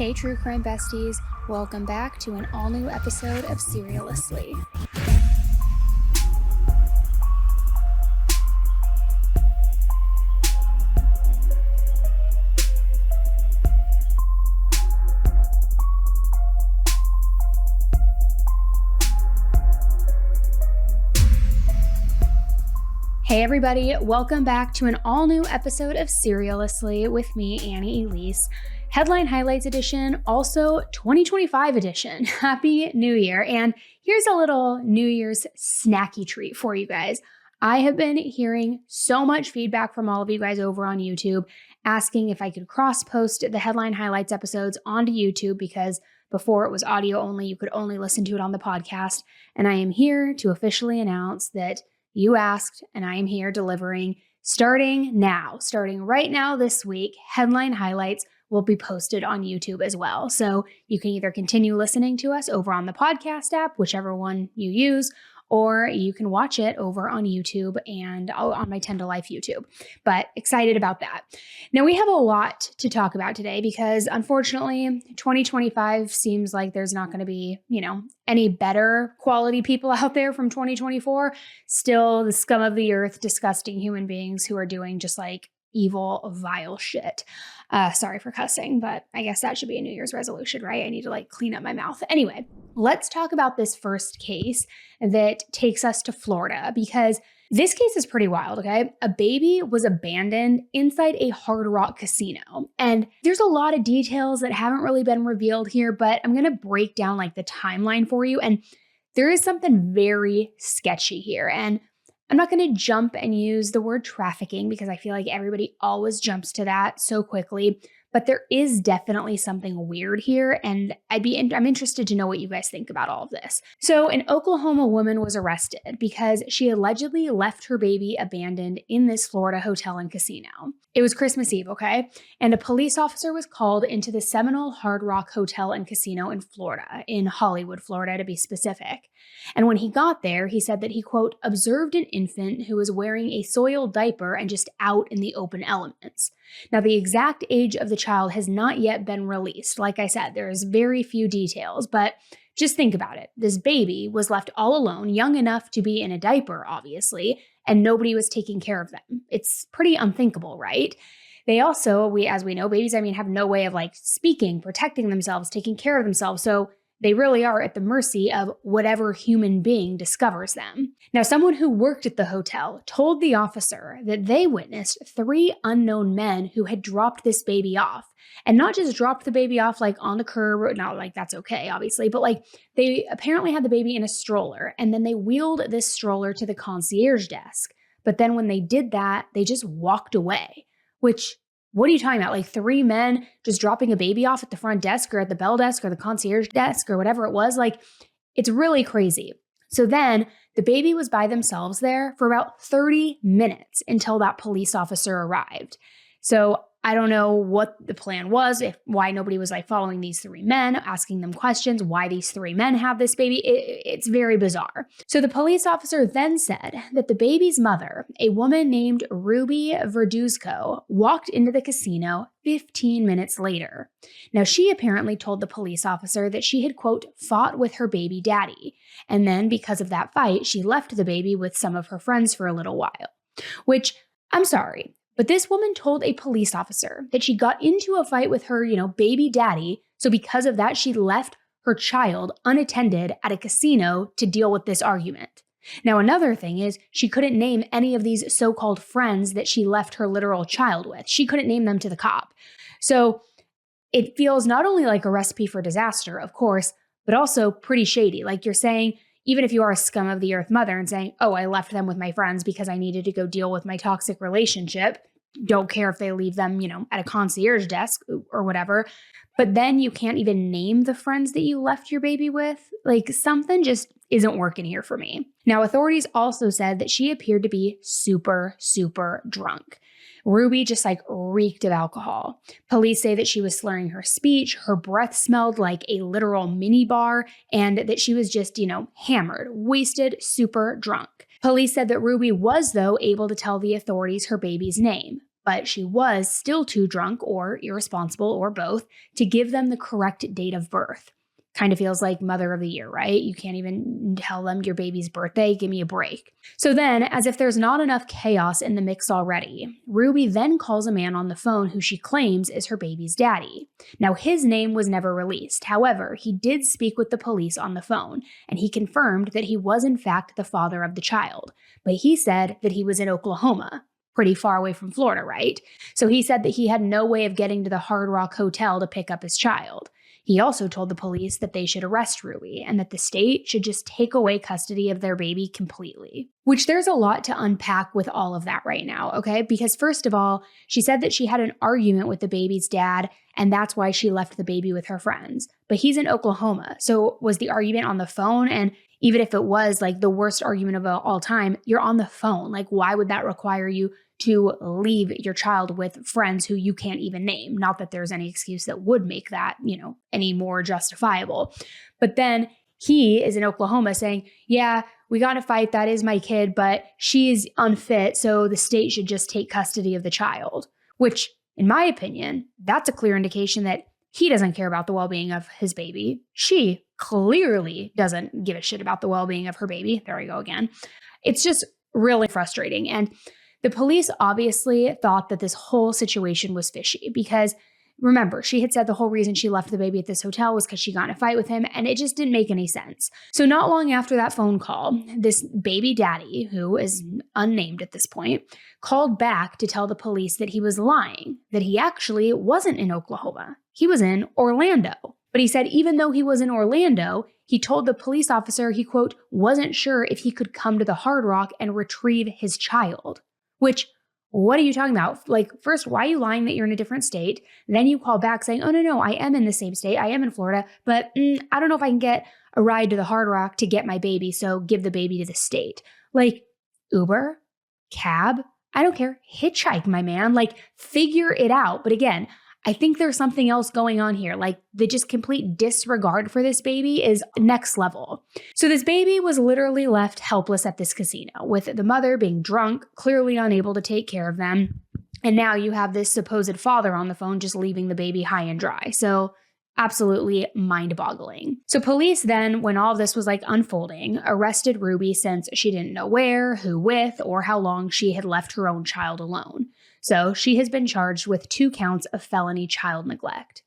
Hey true crime besties, welcome back to an all-new episode of SERIALously. Hey everybody, welcome back to an all-new episode of SERIALously with me, Annie Elise. Headline Highlights Edition, also 2025 edition. Happy New Year. And here's a little New Year's snacky treat for you guys. I have been hearing so much feedback from all of you guys over on YouTube asking if I could cross-post the Headline Highlights episodes onto YouTube because before it was audio only, you could only listen to it on the podcast. And I am here to officially announce that you asked, and I am here delivering starting right now this week. Headline Highlights will be posted on YouTube as well. So you can either continue listening to us over on the podcast app, whichever one you use, or you can watch it over on YouTube and on my 10 to Life YouTube. But excited about that. Now we have a lot to talk about today because unfortunately 2025 seems like there's not going to be, any better quality people out there from 2024. Still the scum of the earth, disgusting human beings who are doing just like evil, vile shit. Sorry for cussing, but I guess that should be a New Year's resolution, right? I need to clean up my mouth. Anyway, let's talk about this first case that takes us to Florida because this case is pretty wild, okay? A baby was abandoned inside a Hard Rock casino. And there's a lot of details that haven't really been revealed here, but I'm going to break down the timeline for you. And there is something very sketchy here. And I'm not going to jump and use the word trafficking because I feel like everybody always jumps to that so quickly, but there is definitely something weird here, and I'm interested to know what you guys think about all of this. So an Oklahoma woman was arrested because she allegedly left her baby abandoned in this Florida hotel and casino. It was Christmas Eve, okay? And a police officer was called into the Seminole Hard Rock Hotel and Casino in Florida, in Hollywood, Florida to be specific. And when he got there, he said that he, quote, observed an infant who was wearing a soiled diaper and just out in the open elements. Now, the exact age of the child has not yet been released. Like I said, there's very few details, but just think about it. This baby was left all alone, young enough to be in a diaper, obviously, and nobody was taking care of them. It's pretty unthinkable, right? They also, as we know, babies, have no way of speaking, protecting themselves, taking care of themselves. So they really are at the mercy of whatever human being discovers them. Now, someone who worked at the hotel told the officer that they witnessed 3 unknown men who had dropped this baby off. And not just dropped the baby off on the curb, not that's okay, obviously, but they apparently had the baby in a stroller and then they wheeled this stroller to the concierge desk. But then when they did that, they just walked away, which, what are you talking about? 3 men just dropping a baby off at the front desk or at the bell desk or the concierge desk or whatever it was. It's really crazy. So then the baby was by themselves there for about 30 minutes until that police officer arrived. So I don't know what the plan was, why nobody was following these 3 men, asking them questions, why these 3 men have this baby. It's very bizarre. So the police officer then said that the baby's mother, a woman named Ruby Verduzco, walked into the casino 15 minutes later. Now, she apparently told the police officer that she had, quote, fought with her baby daddy. And then because of that fight, she left the baby with some of her friends for a little while, which, I'm sorry, but this woman told a police officer that she got into a fight with her, baby daddy. So because of that, she left her child unattended at a casino to deal with this argument. Now, another thing is she couldn't name any of these so-called friends that she left her literal child with. She couldn't name them to the cop. So it feels not only like a recipe for disaster, of course, but also pretty shady. You're saying, even if you are a scum of the earth mother and saying, oh, I left them with my friends because I needed to go deal with my toxic relationship, don't care if they leave them, at a concierge desk or whatever, but then you can't even name the friends that you left your baby with. Something just isn't working here for me. Now, authorities also said that she appeared to be super, super drunk. Ruby just reeked of alcohol. Police say that she was slurring her speech, her breath smelled like a literal mini bar, and that she was just, hammered, wasted, super drunk. Police said that Ruby was, though, able to tell the authorities her baby's name, but she was still too drunk or irresponsible or both to give them the correct date of birth. Kind of feels like Mother of the Year, right? You can't even tell them your baby's birthday. Give me a break. So then, as if there's not enough chaos in the mix already, Ruby then calls a man on the phone who she claims is her baby's daddy. Now, his name was never released. However, he did speak with the police on the phone, and he confirmed that he was in fact the father of the child. But he said that he was in Oklahoma. Pretty far away from Florida, right? So he said that he had no way of getting to the Hard Rock Hotel to pick up his child. He also told the police that they should arrest Ruby and that the state should just take away custody of their baby completely. Which there's a lot to unpack with all of that right now, okay? Because first of all, she said that she had an argument with the baby's dad, and that's why she left the baby with her friends. But he's in Oklahoma, so was the argument on the phone? And even if it was like the worst argument of all time, you're on the phone. Like, why would that require you to leave your child with friends who you can't even name? Not that there's any excuse that would make that, any more justifiable. But then he is in Oklahoma saying, yeah, we got in a fight. That is my kid, but she's unfit. So the state should just take custody of the child, which in my opinion, that's a clear indication that he doesn't care about the well-being of his baby. She clearly doesn't give a shit about the well-being of her baby. There we go again. It's just really frustrating. And the police obviously thought that this whole situation was fishy because, remember, she had said the whole reason she left the baby at this hotel was because she got in a fight with him, and it just didn't make any sense. So not long after that phone call, this baby daddy, who is unnamed at this point, called back to tell the police that he was lying, that he actually wasn't in Oklahoma. He was in Orlando. But he said even though he was in Orlando, he told the police officer he, quote, wasn't sure if he could come to the Hard Rock and retrieve his child. Which, what are you talking about? Like, first, why are you lying that you're in a different state? Then you call back saying, oh, no, I am in the same state. I am in Florida, but I don't know if I can get a ride to the Hard Rock to get my baby, so give the baby to the state. Like, Uber, cab, I don't care. Hitchhike, my man. Like, figure it out. But again, I think there's something else going on here. Like, the just complete disregard for this baby is next level. So this baby was literally left helpless at this casino, with the mother being drunk, clearly unable to take care of them. And now you have this supposed father on the phone just leaving the baby high and dry. So absolutely mind-boggling. So police then, when all of this was unfolding, arrested Ruby since she didn't know where, who with, or how long she had left her own child alone. So she has been charged with 2 counts of felony child neglect.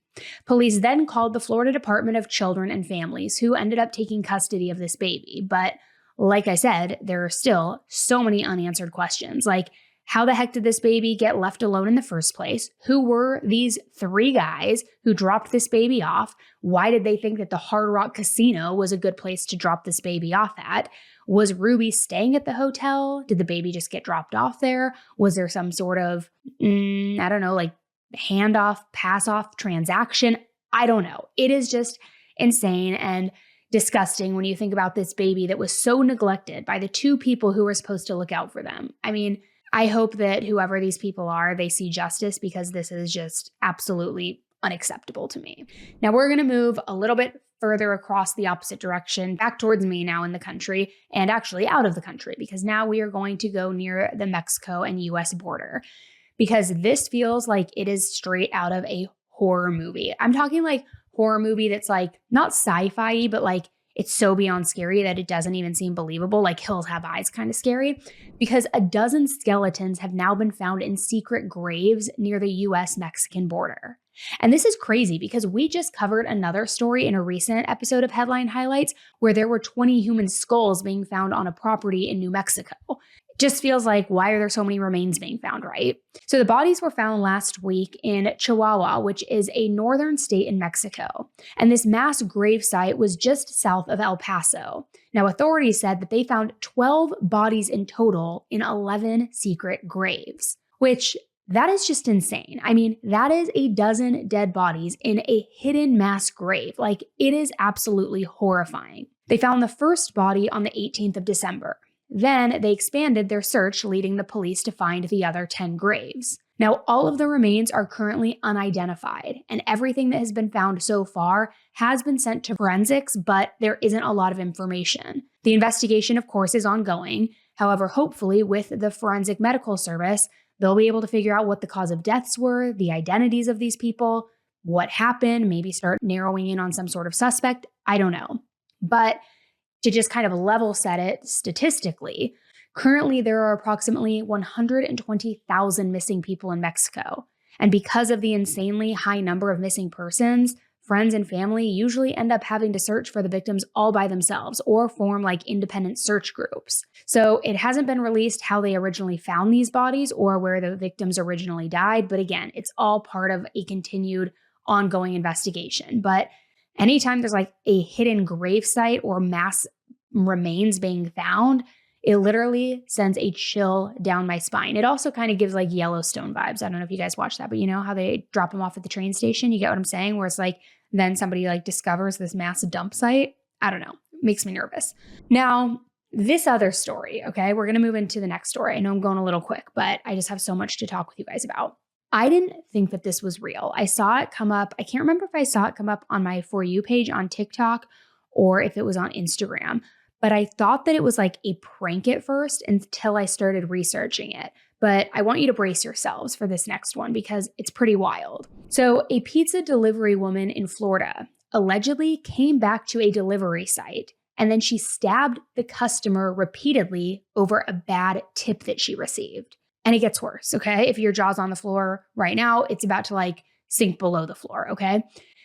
Police then called the Florida Department of Children and Families, who ended up taking custody of this baby. But like I said, there are still so many unanswered questions. Like, how the heck did this baby get left alone in the first place? Who were these 3 guys who dropped this baby off? Why did they think that the Hard Rock Casino was a good place to drop this baby off at? Was Ruby staying at the hotel? Did the baby just get dropped off there? Was there some sort of, handoff, pass-off transaction? I don't know. It is just insane and disgusting when you think about this baby that was so neglected by the 2 people who were supposed to look out for them. I mean, I hope that whoever these people are, they see justice, because this is just absolutely unacceptable to me. Now we're going to move a little bit further across the opposite direction, back towards me now in the country, and actually out of the country, because now we are going to go near the Mexico and US border, because this feels like it is straight out of a horror movie. I'm talking like horror movie that's not sci-fi, but it's so beyond scary that it doesn't even seem believable, like Hills Have Eyes kind of scary, because a dozen skeletons have now been found in secret graves near the US-Mexican border. And this is crazy because we just covered another story in a recent episode of Headline Highlights where there were 20 human skulls being found on a property in New Mexico. Just feels like, why are there so many remains being found, right? So the bodies were found last week in Chihuahua, which is a northern state in Mexico. And this mass grave site was just south of El Paso. Now, authorities said that they found 12 bodies in total in 11 secret graves, which that is just insane. I mean, that is a dozen dead bodies in a hidden mass grave. It is absolutely horrifying. They found the first body on the 18th of December. Then they expanded their search, leading the police to find the other 10 graves. Now, all of the remains are currently unidentified, and everything that has been found so far has been sent to forensics, but there isn't a lot of information. The investigation, of course, is ongoing. However, hopefully with the forensic medical service, They'll be able to figure out what the cause of deaths were, the identities of these people, what happened, maybe start narrowing in on some sort of suspect. I don't know. But to just kind of level set it statistically, currently there are approximately 120,000 missing people in Mexico. And because of the insanely high number of missing persons, friends and family usually end up having to search for the victims all by themselves or form like independent search groups. So it hasn't been released how they originally found these bodies or where the victims originally died. But again, it's all part of a continued ongoing investigation. But anytime there's like a hidden grave site or mass remains being found, it literally sends a chill down my spine. It also kind of gives like Yellowstone vibes. I don't know if you guys watch that, but you know how they drop them off at the train station? You get what I'm saying? Where it's like, then somebody like discovers this massive dump site. I don't know. It makes me nervous. Now, this other story, okay, we're going to move into the next story. I know I'm going a little quick, but I just have so much to talk with you guys about. I didn't think that this was real. I saw it come up. I can't remember if I saw it come up on my For You page on TikTok or if it was on Instagram. But I thought that it was like a prank at first until I started researching it. But I want you to brace yourselves for this next one because it's pretty wild. So a pizza delivery woman in Florida allegedly came back to a delivery site and then she stabbed the customer repeatedly over a bad tip that she received. And it gets worse, okay? If your jaw's on the floor right now, it's about to like sink below the floor, okay?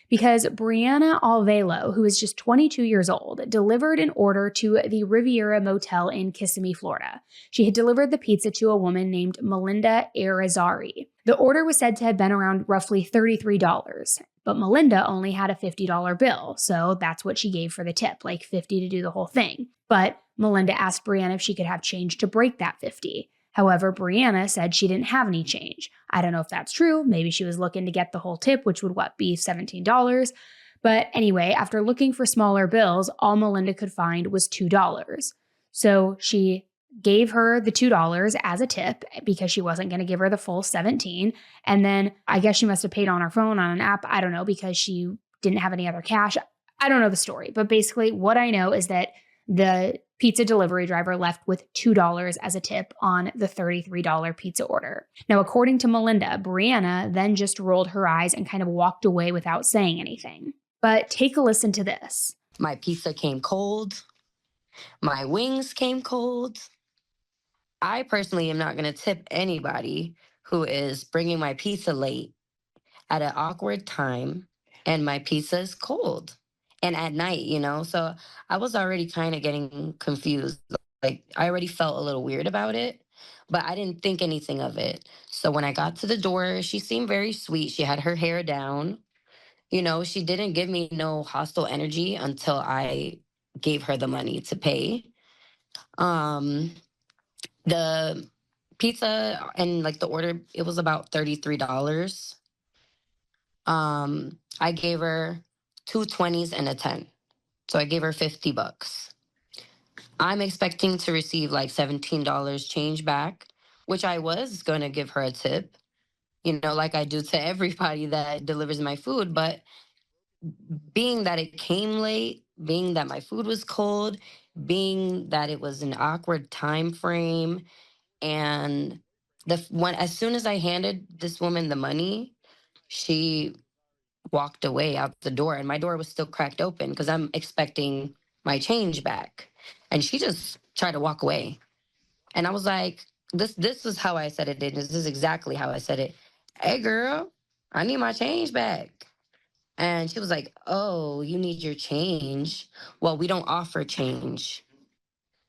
Because Brianna Alvelo, who is just 22 years old, delivered an order to the Riviera Motel in Kissimmee, Florida. She had delivered the pizza to a woman named Melinda Irizarry. The order was said to have been around roughly $33, but Melinda only had a $50 bill, so that's what she gave for the tip, like $50 to do the whole thing. But Melinda asked Brianna if she could have change to break that $50. However, Brianna said she didn't have any change. I don't know if that's true. Maybe she was looking to get the whole tip, which would be $17. But anyway, after looking for smaller bills, all Melinda could find was $2. So she gave her the $2 as a tip because she wasn't going to give her the full 17. And then I guess she must have paid on her phone on an app. I don't know, because she didn't have any other cash. I don't know the story, but basically what I know is that the pizza delivery driver left with $2 as a tip on the $33 pizza order. Now, according to Melinda, Brianna then just rolled her eyes and kind of walked away without saying anything. But take a listen to this. My pizza came cold. My wings came cold. I personally am not going to tip anybody who is bringing my pizza late at an awkward time and my pizza is cold and at night, So I was already kind of getting confused. Like, I already felt a little weird about it, but I didn't think anything of it. So when I got to the door, she seemed very sweet. She had her hair down. She didn't give me no hostile energy until I gave her the money to pay. The pizza and like the order, it was about $33. I gave her two 20s and a 10. So I gave her $50. I'm expecting to receive like $17 change back, which I was going to give her a tip, like I do to everybody that delivers my food. But being that it came late, being that my food was cold, being that it was an awkward time frame, and as soon as I handed this woman the money, she walked away out the door, and my door was still cracked open because I'm expecting my change back. And she just tried to walk away. And I was like, this is how I said it. This is exactly how I said it. Hey girl, I need my change back. And she was like, oh, you need your change. Well, we don't offer change.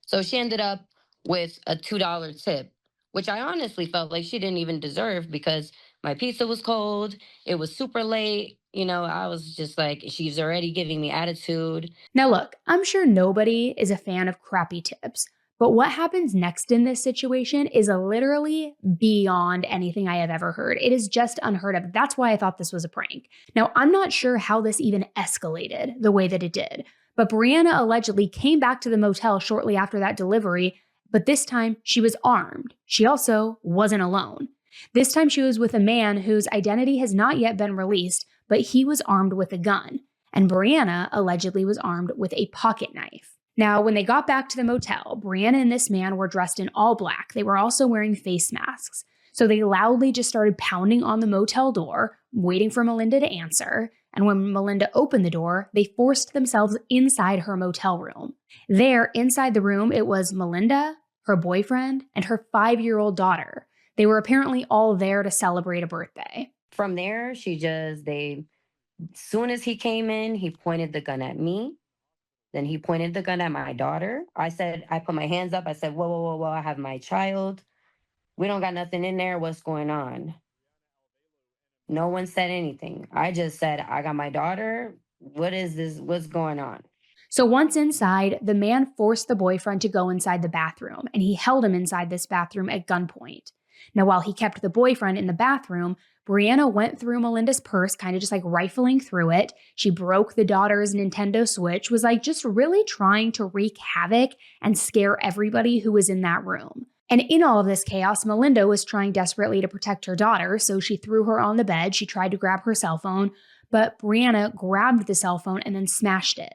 So she ended up with a $2 tip, which I honestly felt like she didn't even deserve because my pizza was cold. It was super late. I was just like, she's already giving me attitude. Now look, I'm sure nobody is a fan of crappy tips, but what happens next in this situation is literally beyond anything I have ever heard. It is just unheard of. That's why I thought this was a prank. Now, I'm not sure how this even escalated the way that it did, but Brianna allegedly came back to the motel shortly after that delivery, but this time she was armed. She also wasn't alone. This time she was with a man whose identity has not yet been released, but he was armed with a gun. And Brianna allegedly was armed with a pocket knife. Now, when they got back to the motel, Brianna and this man were dressed in all black. They were also wearing face masks. So they loudly just started pounding on the motel door, waiting for Melinda to answer. And when Melinda opened the door, they forced themselves inside her motel room. There, inside the room, it was Melinda, her boyfriend, and her 5-year-old daughter. They were apparently all there to celebrate a birthday. From there, soon as he came in, he pointed the gun at me. Then he pointed the gun at my daughter. I put my hands up. I said, whoa, whoa, whoa, whoa, I have my child. We don't got nothing in there. What's going on? No one said anything. I just said, I got my daughter. What is this? What's going on? So once inside, the man forced the boyfriend to go inside the bathroom, and he held him inside this bathroom at gunpoint. Now, while he kept the boyfriend in the bathroom, Brianna went through Melinda's purse, kind of just like rifling through it. She broke the daughter's Nintendo Switch, was like just really trying to wreak havoc and scare everybody who was in that room. And in all of this chaos, Melinda was trying desperately to protect her daughter, so she threw her on the bed. She tried to grab her cell phone, but Brianna grabbed the cell phone and then smashed it.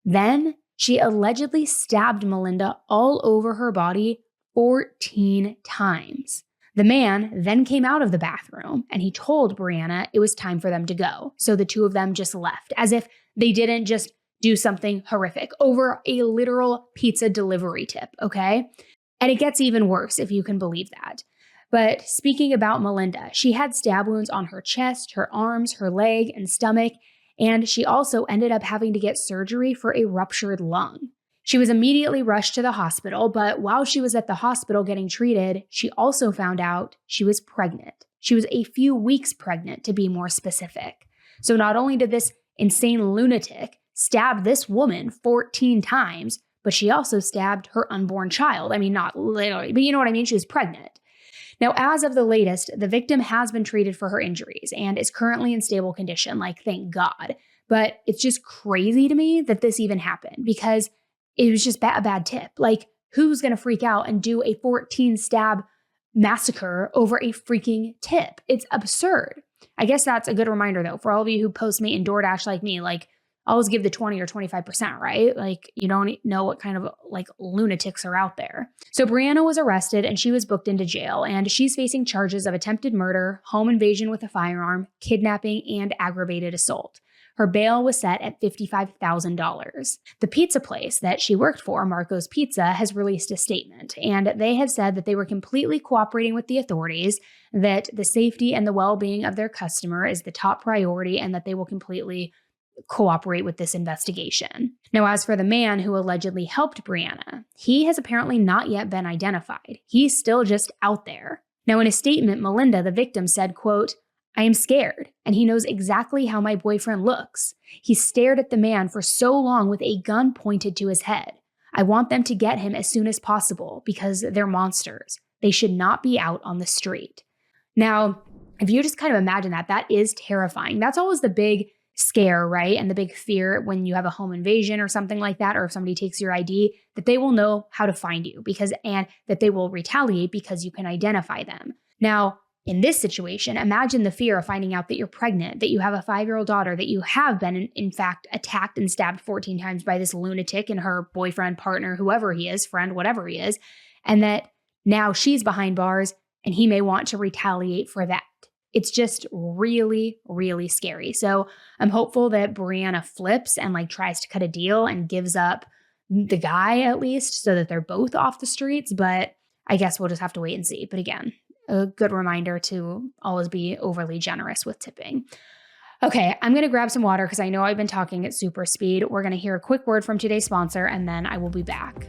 Then she allegedly stabbed Melinda all over her body 14 times. The man then came out of the bathroom and he told Brianna it was time for them to go. So the two of them just left, as if they didn't just do something horrific over a literal pizza delivery tip, okay? And it gets even worse, if you can believe that. But speaking about Melinda, she had stab wounds on her chest, her arms, her leg, and stomach, and she also ended up having to get surgery for a ruptured lung. She was immediately rushed to the hospital, but while she was at the hospital getting treated, she also found out she was pregnant. She was a few weeks pregnant, to be more specific. So not only did this insane lunatic stab this woman 14 times, but she also stabbed her unborn child. I mean, not literally, but you know what I mean? She was pregnant. Now, as of the latest, the victim has been treated for her injuries and is currently in stable condition, like, thank God. But it's just crazy to me that this even happened because it was just a bad tip. Like, who's going to freak out and do a 14 stab massacre over a freaking tip? It's absurd. I guess that's a good reminder, though, for all of you who Postmate and DoorDash like me, like, always give the 20 or 25%, right? Like, you don't know what kind of like lunatics are out there. So Brianna was arrested and she was booked into jail, and she's facing charges of attempted murder, home invasion with a firearm, kidnapping, and aggravated assault. Her bail was set at $55,000. The pizza place that she worked for, Marco's Pizza, has released a statement, and they have said that they were completely cooperating with the authorities, that the safety and the well-being of their customer is the top priority, and that they will completely cooperate with this investigation. Now, as for the man who allegedly helped Brianna, he has apparently not yet been identified. He's still just out there. Now, in a statement, Melinda, the victim, said, quote, "I am scared, and he knows exactly how my boyfriend looks. He stared at the man for so long with a gun pointed to his head. I want them to get him as soon as possible because they're monsters. They should not be out on the street." Now, if you just kind of imagine that, that is terrifying. That's always the big scare, right? And the big fear when you have a home invasion or something like that, or if somebody takes your ID, that they will know how to find you and that they will retaliate because you can identify them. Now, in this situation, imagine the fear of finding out that you're pregnant, that you have a 5-year-old daughter, that you have been, in fact, attacked and stabbed 14 times by this lunatic and her boyfriend, partner, whoever he is, friend, whatever he is, and that now she's behind bars and he may want to retaliate for that. It's just really, really scary. So I'm hopeful that Brianna flips and like tries to cut a deal and gives up the guy at least so that they're both off the streets. But I guess we'll just have to wait and see. But again, a good reminder to always be overly generous with tipping. Okay, I'm going to grab some water because I know I've been talking at super speed. We're going to hear a quick word from today's sponsor and then I will be back.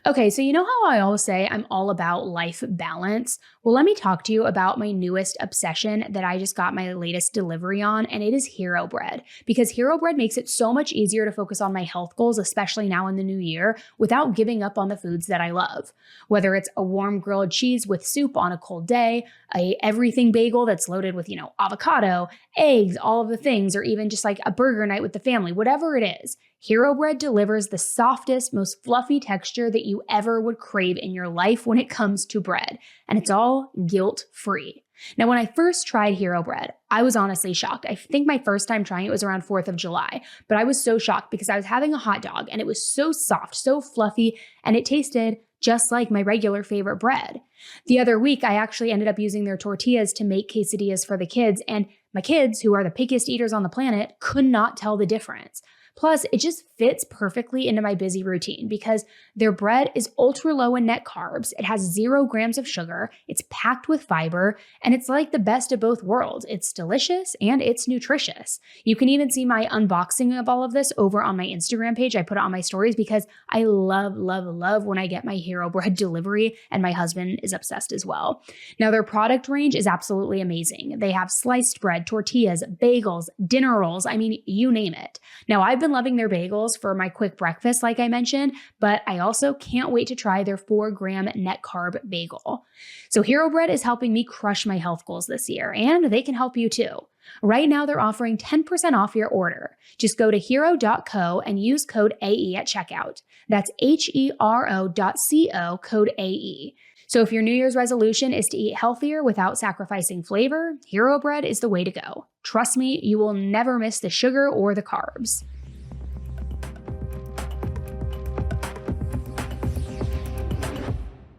Okay, so you know how I always say I'm all about life balance? Well, let me talk to you about my newest obsession that I just got my latest delivery on, and it is Hero Bread. Because Hero Bread makes it so much easier to focus on my health goals, especially now in the new year, without giving up on the foods that I love. Whether it's a warm grilled cheese with soup on a cold day, a everything bagel that's loaded with, avocado, eggs, all of the things, or even just like a burger night with the family, whatever it is, Hero Bread delivers the softest, most fluffy texture that you ever would crave in your life when it comes to bread. And it's all guilt-free. Now, when I first tried Hero Bread, I was honestly shocked. I think my first time trying it was around 4th of July, but I was so shocked because I was having a hot dog and it was so soft, so fluffy, and it tasted just like my regular favorite bread. The other week, I actually ended up using their tortillas to make quesadillas for the kids, and my kids, who are the pickiest eaters on the planet, could not tell the difference. Plus, it just fits perfectly into my busy routine because their bread is ultra low in net carbs, it has 0 grams of sugar, it's packed with fiber, and it's like the best of both worlds. It's delicious and it's nutritious. You can even see my unboxing of all of this over on my Instagram page. I put it on my stories because I love, love, love when I get my Hero Bread delivery, and my husband is obsessed as well. Now, their product range is absolutely amazing. They have sliced bread, tortillas, bagels, dinner rolls, I mean, you name it. Now, I've been loving their bagels for my quick breakfast, like I mentioned, but I also can't wait to try their 4-gram net carb bagel. So Hero Bread is helping me crush my health goals this year, and they can help you too. Right now, they're offering 10% off your order. Just go to hero.co and use code AE at checkout. That's HERO.co, code AE. So if your New Year's resolution is to eat healthier without sacrificing flavor, Hero Bread is the way to go. Trust me, you will never miss the sugar or the carbs.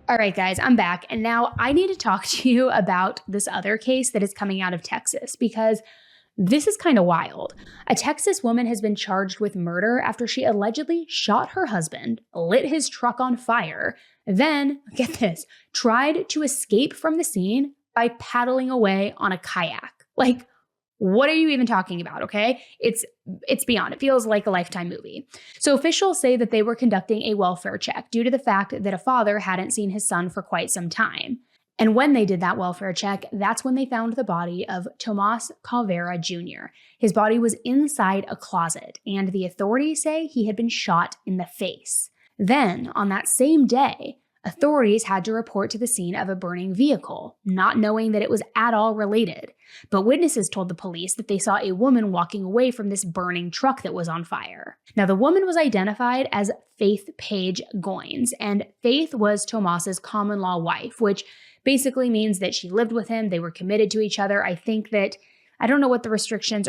All right, guys, I'm back. And now I need to talk to you about this other case that is coming out of Texas because this is kind of wild. A Texas woman has been charged with murder after she allegedly shot her husband, lit his truck on fire, then, get this, tried to escape from the scene by paddling away on a kayak. Like, what are you even talking about, okay? It's beyond. It feels like a Lifetime movie. So officials say that they were conducting a welfare check due to the fact that a father hadn't seen his son for quite some time. And when they did that welfare check, that's when they found the body of Tomas Calvera Jr. His body was inside a closet, and the authorities say he had been shot in the face. Then, on that same day, authorities had to report to the scene of a burning vehicle, not knowing that it was at all related. But witnesses told the police that they saw a woman walking away from this burning truck that was on fire. Now, the woman was identified as Faith Page Goins, and Faith was Tomas's common-law wife, which basically means that she lived with him, they were committed to each other. I don't know what the requirements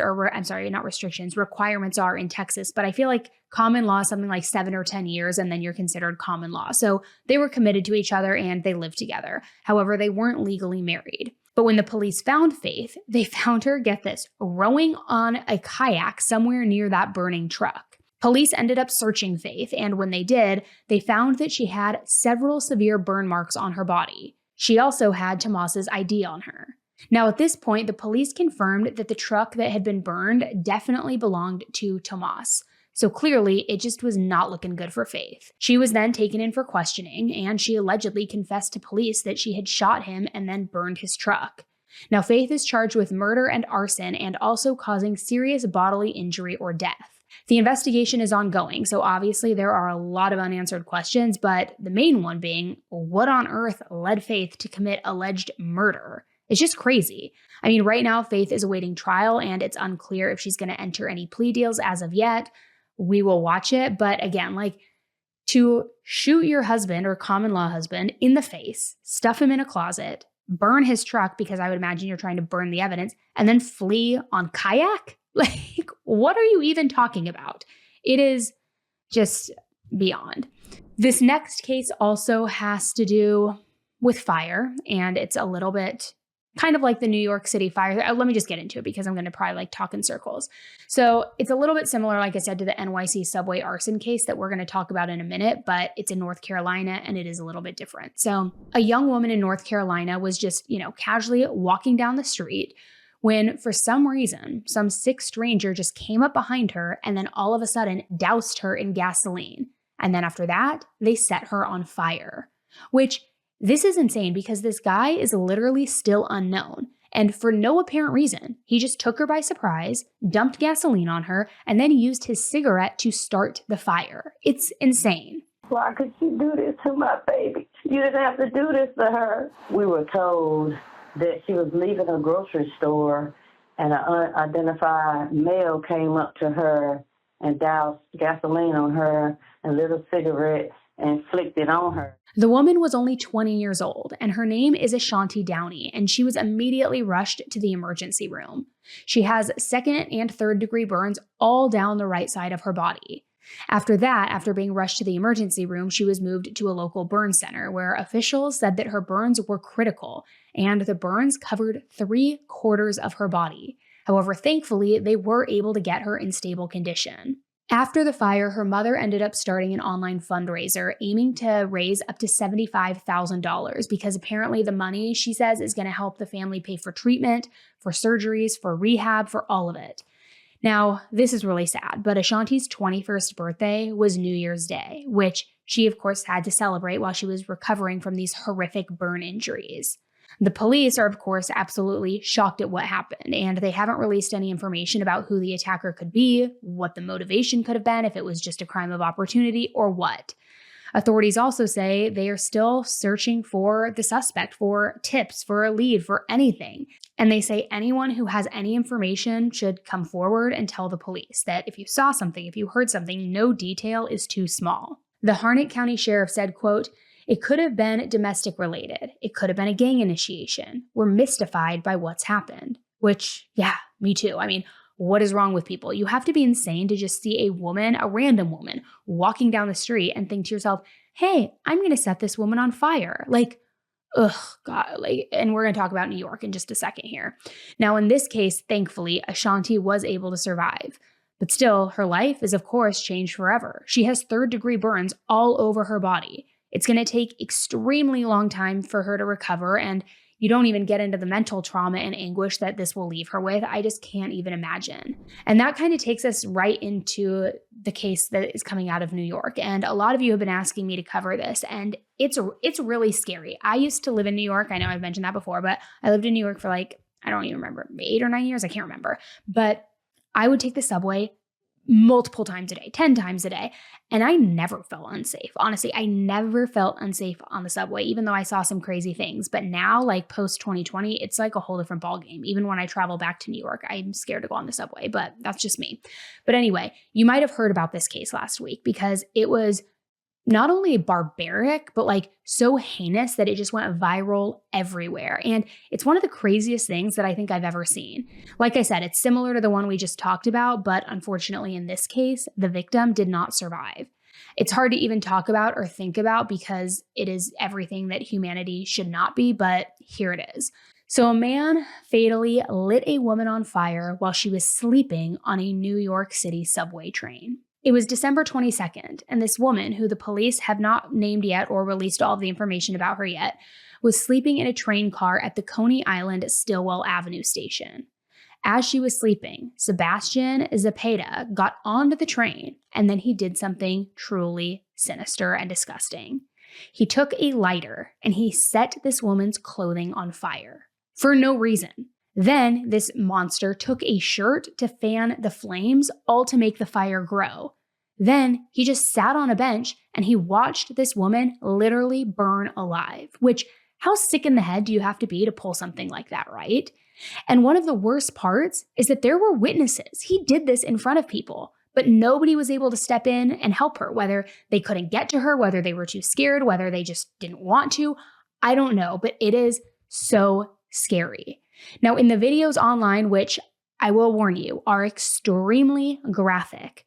are in Texas, but I feel like common law is something like 7 or 10 years, and then you're considered common law. So they were committed to each other and they lived together. However, they weren't legally married. But when the police found Faith, they found her, get this, rowing on a kayak somewhere near that burning truck. Police ended up searching Faith, and when they did, they found that she had several severe burn marks on her body. She also had Tomas's ID on her. Now, at this point, the police confirmed that the truck that had been burned definitely belonged to Tomas. So clearly, it just was not looking good for Faith. She was then taken in for questioning, and she allegedly confessed to police that she had shot him and then burned his truck. Now, Faith is charged with murder and arson and also causing serious bodily injury or death. The investigation is ongoing, so obviously there are a lot of unanswered questions, but the main one being, what on earth led Faith to commit alleged murder? It's just crazy. I mean, right now, Faith is awaiting trial, and it's unclear if she's going to enter any plea deals as of yet. We will watch it. But again, to shoot your husband or common law husband in the face, stuff him in a closet, burn his truck, because I would imagine you're trying to burn the evidence, and then flee on kayak? What are you even talking about? It is just beyond. This next case also has to do with fire, and it's a little bit kind of like the New York City fire. Let me just get into it because I'm going to probably talk in circles. So it's a little bit similar, like I said, to the NYC subway arson case that we're going to talk about in a minute, but it's in North Carolina and it is a little bit different. So a young woman in North Carolina was just, casually walking down the street when for some reason, some sick stranger just came up behind her and then all of a sudden doused her in gasoline. And then after that, they set her on fire, which this is insane because this guy is literally still unknown. And for no apparent reason, he just took her by surprise, dumped gasoline on her, and then used his cigarette to start the fire. It's insane. Why could you do this to my baby? You didn't have to do this to her. We were told that she was leaving a grocery store and an unidentified male came up to her and doused gasoline on her and lit a cigarette and inflicted on her. The woman was only 20 years old, and her name is Ashanti Downey, and she was immediately rushed to the emergency room. She has second and third degree burns all down the right side of her body. After that, after being rushed to the emergency room, she was moved to a local burn center where officials said that her burns were critical, and the burns covered 3/4 of her body. However, thankfully, they were able to get her in stable condition. After the fire, her mother ended up starting an online fundraiser aiming to raise up to $75,000 because apparently the money, she says, is going to help the family pay for treatment, for surgeries, for rehab, for all of it. Now, this is really sad, but Ashanti's 21st birthday was New Year's Day, which she, of course, had to celebrate while she was recovering from these horrific burn injuries. The police are, of course, absolutely shocked at what happened, and they haven't released any information about who the attacker could be, what the motivation could have been, if it was just a crime of opportunity, or what. Authorities also say they are still searching for the suspect, for tips, for a lead, for anything. And they say anyone who has any information should come forward and tell the police that if you saw something, if you heard something, no detail is too small. The Harnett County Sheriff said, quote, "It could have been domestic related. It could have been a gang initiation. We're mystified by what's happened." Which, yeah, me too. I mean, what is wrong with people? You have to be insane to just see a woman, a random woman, walking down the street and think to yourself, hey, I'm going to set this woman on fire. Like, ugh, God, and we're going to talk about New York in just a second here. Now, in this case, thankfully, Ashanti was able to survive. But still, her life is, of course, changed forever. She has third-degree burns all over her body. It's going to take extremely long time for her to recover, and you don't even get into the mental trauma and anguish that this will leave her with. I just can't even imagine. And that kind of takes us right into the case that is coming out of New York. And a lot of you have been asking me to cover this, and it's really scary. I used to live in New York. I know I've mentioned that before, but I lived in New York for I don't even remember, 8 or 9 years. I can't remember. But I would take the subway multiple times a day, 10 times a day. And I never felt unsafe. Honestly, I never felt unsafe on the subway, even though I saw some crazy things. But now, post 2020, it's a whole different ballgame. Even when I travel back to New York, I'm scared to go on the subway, but that's just me. But anyway, you might have heard about this case last week because it was not only barbaric, but so heinous that it just went viral everywhere. And it's one of the craziest things that I think I've ever seen. Like I said, it's similar to the one we just talked about, but unfortunately in this case, the victim did not survive. It's hard to even talk about or think about because it is everything that humanity should not be, but here it is. So a man fatally lit a woman on fire while she was sleeping on a New York City subway train. It was December 22nd, and this woman, who the police have not named yet or released all of the information about her yet, was sleeping in a train car at the Coney Island Stillwell Avenue station. As she was sleeping, Sebastian Zapata got onto the train, and then he did something truly sinister and disgusting. He took a lighter, and he set this woman's clothing on fire for no reason. Then this monster took a shirt to fan the flames, all to make the fire grow. Then he just sat on a bench and he watched this woman literally burn alive, which how sick in the head do you have to be to pull something like that, right? And one of the worst parts is that there were witnesses. He did this in front of people, but nobody was able to step in and help her, whether they couldn't get to her, whether they were too scared, whether they just didn't want to. I don't know, but it is so scary. Now, in the videos online, which I will warn you are extremely graphic,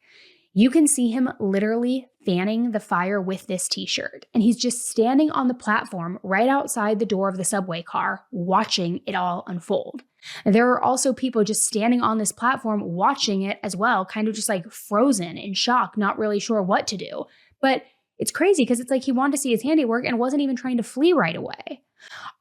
you can see him literally fanning the fire with this t-shirt. And he's just standing on the platform right outside the door of the subway car, watching it all unfold. And there are also people just standing on this platform watching it as well, kind of just frozen in shock, not really sure what to do. But it's crazy because it's he wanted to see his handiwork and wasn't even trying to flee right away.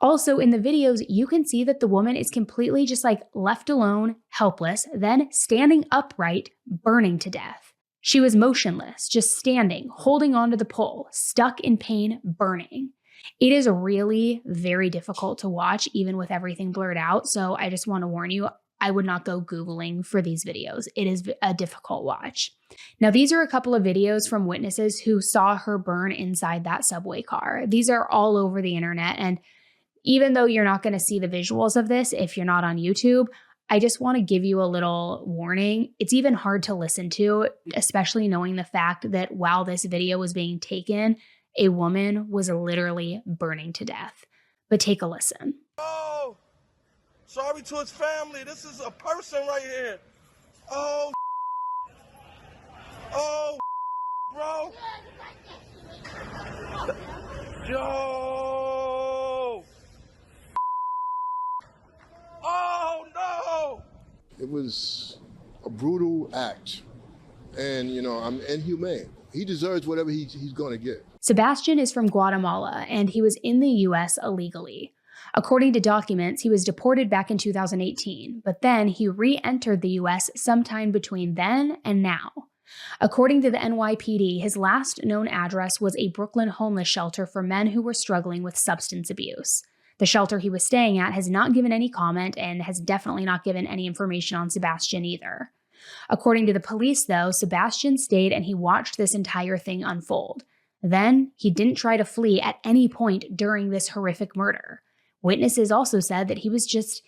Also, in the videos, you can see that the woman is completely just left alone, helpless, then standing upright, burning to death. She was motionless, just standing, holding onto the pole, stuck in pain, burning. It is really very difficult to watch, even with everything blurred out. So I just want to warn you, I would not go Googling for these videos. It is a difficult watch. Now, these are a couple of videos from witnesses who saw her burn inside that subway car. These are all over the internet. And even though you're not going to see the visuals of this if you're not on YouTube, I just want to give you a little warning. It's even hard to listen to, especially knowing the fact that while this video was being taken, a woman was literally burning to death. But take a listen. Oh, sorry to his family. This is a person right here. Oh, bro. Yo. Oh, no. It was a brutal act. And, I'm inhumane. He deserves whatever he's going to get. Sebastian is from Guatemala, and he was in the U.S. illegally. According to documents, he was deported back in 2018, but then he re-entered the U.S. sometime between then and now. According to the NYPD, his last known address was a Brooklyn homeless shelter for men who were struggling with substance abuse. The shelter he was staying at has not given any comment and has definitely not given any information on Sebastian either. According to the police, though, Sebastian stayed and he watched this entire thing unfold. Then, he didn't try to flee at any point during this horrific murder. Witnesses also said that he was just,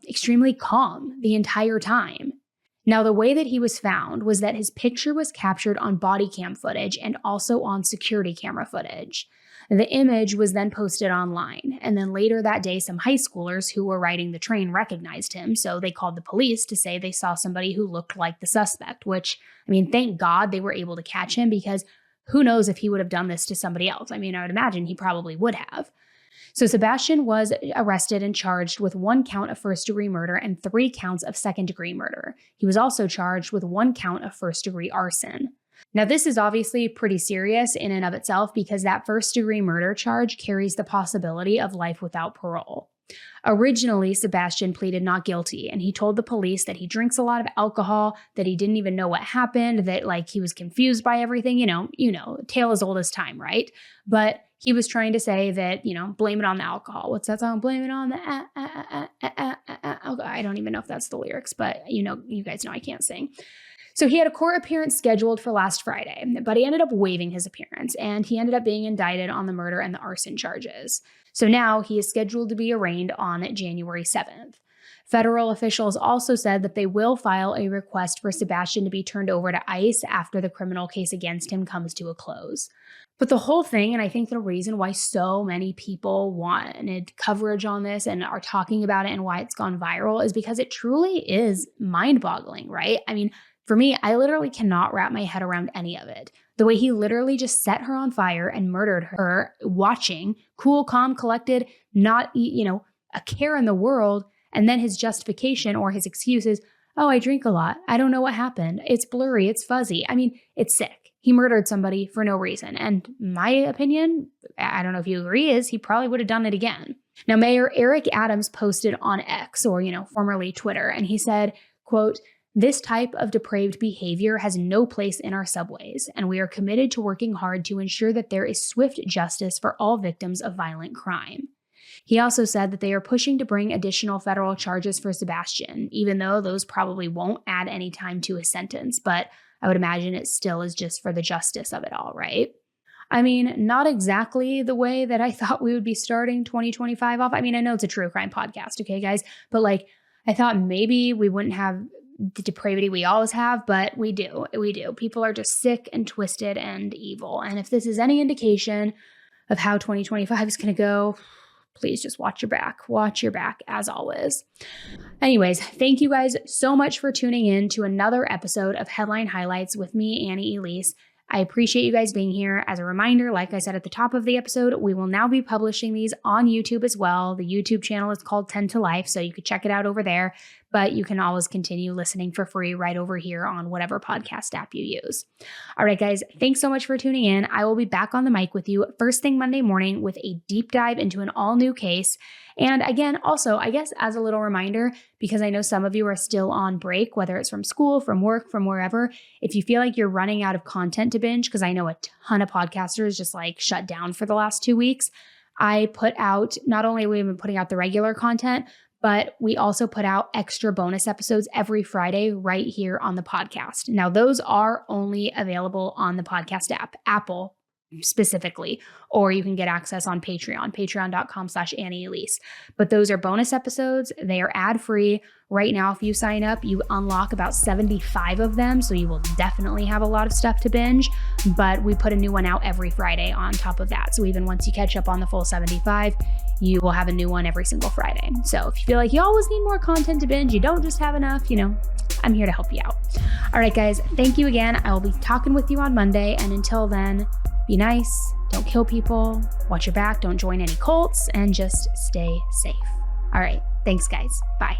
extremely calm the entire time. Now, the way that he was found was that his picture was captured on body cam footage and also on security camera footage. The image was then posted online, and then later that day, some high schoolers who were riding the train recognized him, so they called the police to say they saw somebody who looked like the suspect, which, thank God they were able to catch him, because who knows if he would have done this to somebody else. I would imagine he probably would have. So Sebastian was arrested and charged with 1 count of first-degree murder and 3 counts of second-degree murder. He was also charged with 1 count of first-degree arson. Now, this is obviously pretty serious in and of itself because that first-degree murder charge carries the possibility of life without parole. Originally, Sebastian pleaded not guilty, and he told the police that he drinks a lot of alcohol, that he didn't even know what happened, that he was confused by everything, tale as old as time, right? But he was trying to say that, blame it on the alcohol. What's that song? Blame it on the alcohol. I don't even know if that's the lyrics, but you guys know I can't sing. So he had a court appearance scheduled for last Friday, but he ended up waiving his appearance, and he ended up being indicted on the murder and the arson charges. So now he is scheduled to be arraigned on January 7th. Federal officials also said that they will file a request for Sebastian to be turned over to ICE after the criminal case against him comes to a close. But the whole thing, and I think the reason why so many people wanted coverage on this and are talking about it and why it's gone viral is because it truly is mind-boggling, right? For me, I literally cannot wrap my head around any of it. The way he literally just set her on fire and murdered her, watching, cool, calm, collected, not, a care in the world. And then his justification or his excuse is, oh, I drink a lot. I don't know what happened. It's blurry. It's fuzzy. It's sick. He murdered somebody for no reason. And my opinion, I don't know if you agree, is he probably would have done it again. Now, Mayor Eric Adams posted on X, or, formerly Twitter, and he said, quote, "This type of depraved behavior has no place in our subways, and we are committed to working hard to ensure that there is swift justice for all victims of violent crime." He also said that they are pushing to bring additional federal charges for Sebastian, even though those probably won't add any time to his sentence, but I would imagine it still is just for the justice of it all, right? Not exactly the way that I thought we would be starting 2025 off. I know it's a true crime podcast, okay, guys? But I thought maybe we wouldn't have the depravity we always have, but we do. People are just sick and twisted and evil. And if this is any indication of how 2025 is going to go, please just watch your back as always. Anyways, thank you guys so much for tuning in to another episode of Headline Highlights with me, Annie Elise. I appreciate you guys being here. As a reminder, like I said at the top of the episode, we will now be publishing these on YouTube as well. The YouTube channel is called 10 to Life, so you could check it out over there, but you can always continue listening for free right over here on whatever podcast app you use. All right, guys, thanks so much for tuning in. I will be back on the mic with you first thing Monday morning with a deep dive into an all-new case. And again, also, I guess as a little reminder, because I know some of you are still on break, whether it's from school, from work, from wherever, if you feel like you're running out of content to binge, because I know a ton of podcasters just shut down for the last 2 weeks, I put out, not only have we been putting out the regular content, but we also put out extra bonus episodes every Friday right here on the podcast. Now, those are only available on the podcast app, Apple specifically, or you can get access on patreon.com/AnnieElise. But those are bonus episodes. They are ad-free. Right now, if you sign up, you unlock about 75 of them, so you will definitely have a lot of stuff to binge, but we put a new one out every Friday on top of that. So even once you catch up on the full 75, you will have a new one every single Friday. So if you feel like you always need more content to binge, you don't just have enough, I'm here to help you out. All right, guys, thank you again. I will be talking with you on Monday, and until then, be nice, don't kill people, watch your back, don't join any cults, and just stay safe. All right, thanks, guys. Bye.